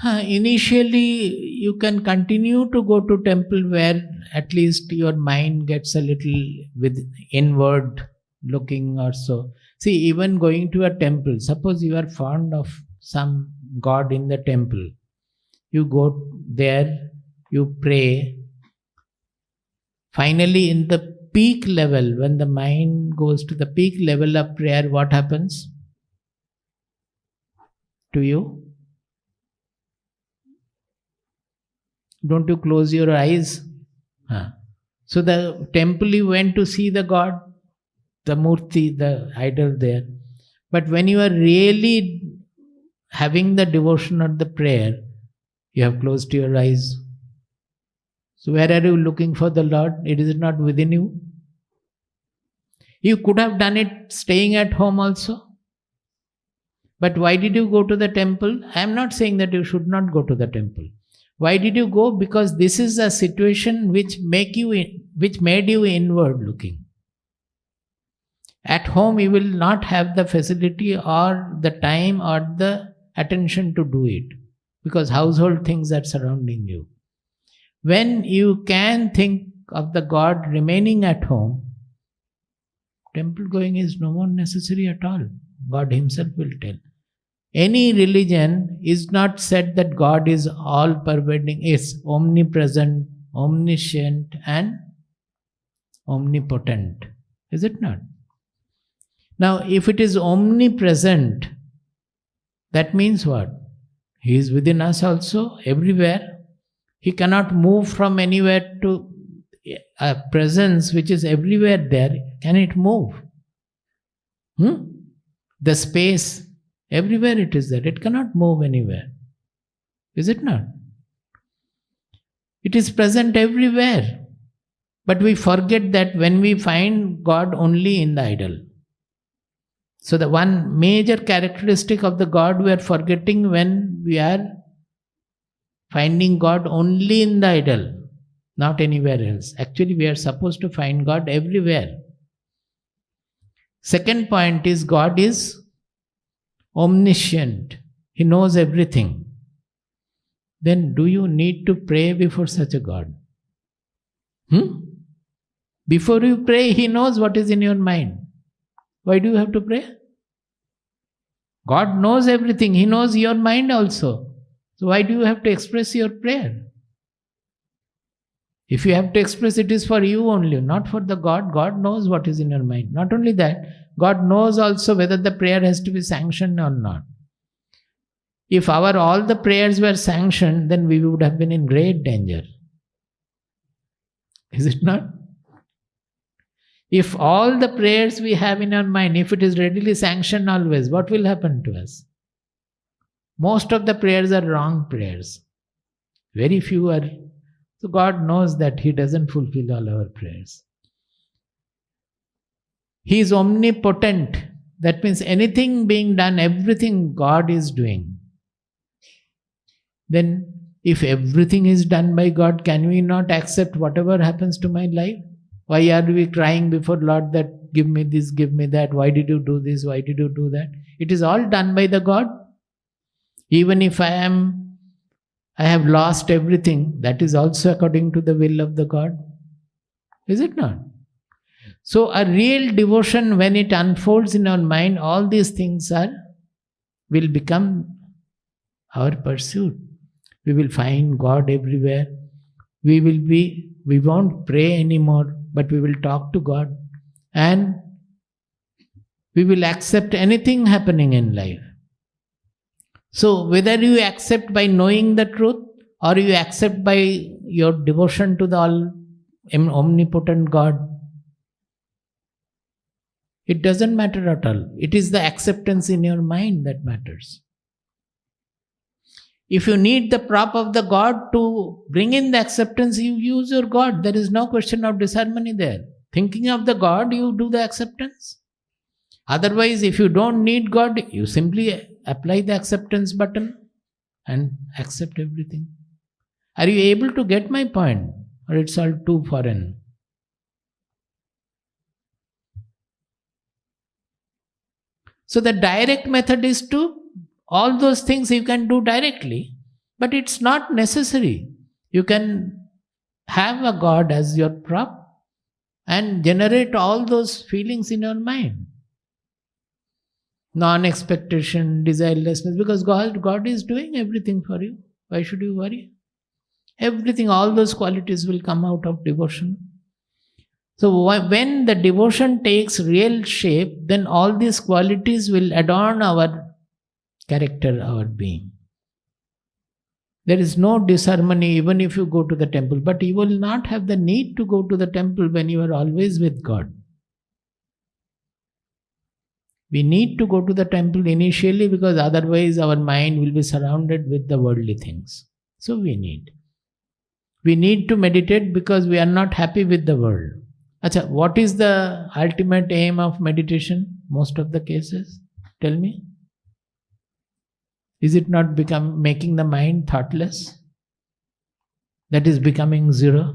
Initially, you can continue to go to temple where at least your mind gets a little with inward looking or so. See, even going to a temple, suppose you are fond of some god in the temple, you go there, you pray. Finally, in the peak level, when the mind goes to the peak level of prayer, what happens to you? Don't you close your eyes? So the temple you went to see the god, the murti, the idol there. But when you are really having the devotion or the prayer, you have closed your eyes. So where are you looking for the Lord? It is not within you. You could have done it staying at home also. But why did you go to the temple? I am not saying that you should not go to the temple. Why did you go? Because this is a situation which made you inward looking. At home you will not have the facility or the time or the attention to do it, because household things are surrounding you. When you can think of the God remaining at home, temple going is no more necessary at all. God himself will tell. Any religion is not said that God is all pervading, is omnipresent, omniscient and omnipotent. Is it not? Now, if it is omnipresent, that means what? He is within us also, everywhere. He cannot move from anywhere to a presence which is everywhere there. Can it move? The space, everywhere it is there. It cannot move anywhere. Is it not? It is present everywhere. But we forget that when we find God only in the idol. So the one major characteristic of the God we are forgetting when we are finding God only in the idol, not anywhere else. Actually, we are supposed to find God everywhere. Second point is God is omniscient. He knows everything. Then do you need to pray before such a God? Before you pray, He knows what is in your mind. Why do you have to pray? God knows everything. He knows your mind also. So why do you have to express your prayer? If you have to express, it is for you only, not for the God. God knows what is in your mind. Not only that, God knows also whether the prayer has to be sanctioned or not. If all the prayers were sanctioned, then we would have been in great danger. Is it not? If all the prayers we have in our mind, if it is readily sanctioned always, what will happen to us? Most of the prayers are wrong prayers. Very few are. So God knows that He doesn't fulfill all our prayers. He is omnipotent. That means anything being done, everything God is doing. Then if everything is done by God, can we not accept whatever happens to my life? Why are we crying before Lord that give me this, give me that? Why did you do this? Why did you do that? It is all done by the God. Even if I have lost everything, that is also according to the will of the God. Is it not? So a real devotion, when it unfolds in our mind, all these things will become our pursuit. We will find God everywhere. We won't pray anymore, but we will talk to God. And we will accept anything happening in life. So whether you accept by knowing the truth or you accept by your devotion to the all omnipotent God, it doesn't matter at all. It is the acceptance in your mind that matters. If you need the prop of the God to bring in the acceptance, you use your God. There is no question of disharmony there. Thinking of the God, you do the acceptance. Otherwise, if you don't need God, you simply apply the acceptance button and accept everything. Are you able to get my point? Or it's all too foreign? So the direct method is to, all those things you can do directly. But it's not necessary. You can have a God as your prop and generate all those feelings in your mind. Non-expectation, desirelessness, because God is doing everything for you. Why should you worry? Everything, all those qualities will come out of devotion. So when the devotion takes real shape, then all these qualities will adorn our character, our being. There is no disharmony even if you go to the temple, but you will not have the need to go to the temple when you are always with God. We need to go to the temple initially because otherwise our mind will be surrounded with the worldly things. So we need to meditate because we are not happy with the world. Achha, what is the ultimate aim of meditation? Most of the cases, tell me. Is it not making the mind thoughtless? That is becoming zero.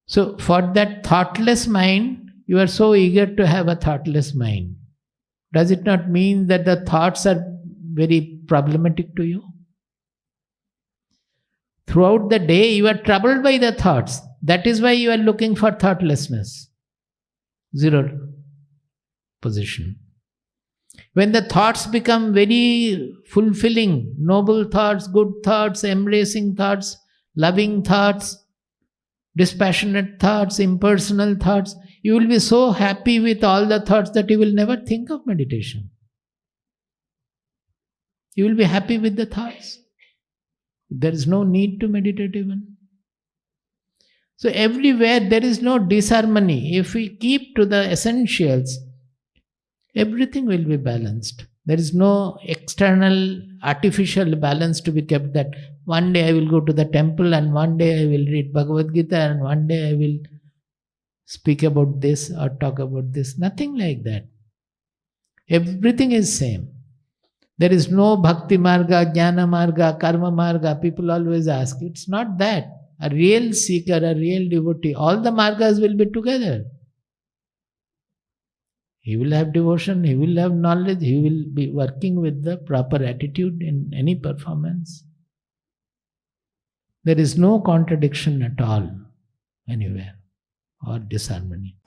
So for that thoughtless mind, you are so eager to have a thoughtless mind. Does it not mean that the thoughts are very problematic to you? Throughout the day, you are troubled by the thoughts. That is why you are looking for thoughtlessness. Zero position. When the thoughts become very fulfilling, noble thoughts, good thoughts, embracing thoughts, loving thoughts, dispassionate thoughts, impersonal thoughts, you will be so happy with all the thoughts that you will never think of meditation. You will be happy with the thoughts. There is no need to meditate even. So everywhere there is no disharmony. If we keep to the essentials, everything will be balanced. There is no external artificial balance to be kept that one day I will go to the temple and one day I will read Bhagavad Gita and one day I will speak about this or talk about this. Nothing like that. Everything is same. There is no bhakti marga, jnana marga, karma marga. People always ask. It's not that. A real seeker, a real devotee, all the margas will be together. He will have devotion, he will have knowledge, he will be working with the proper attitude in any performance. There is no contradiction at all, anywhere, or disharmony.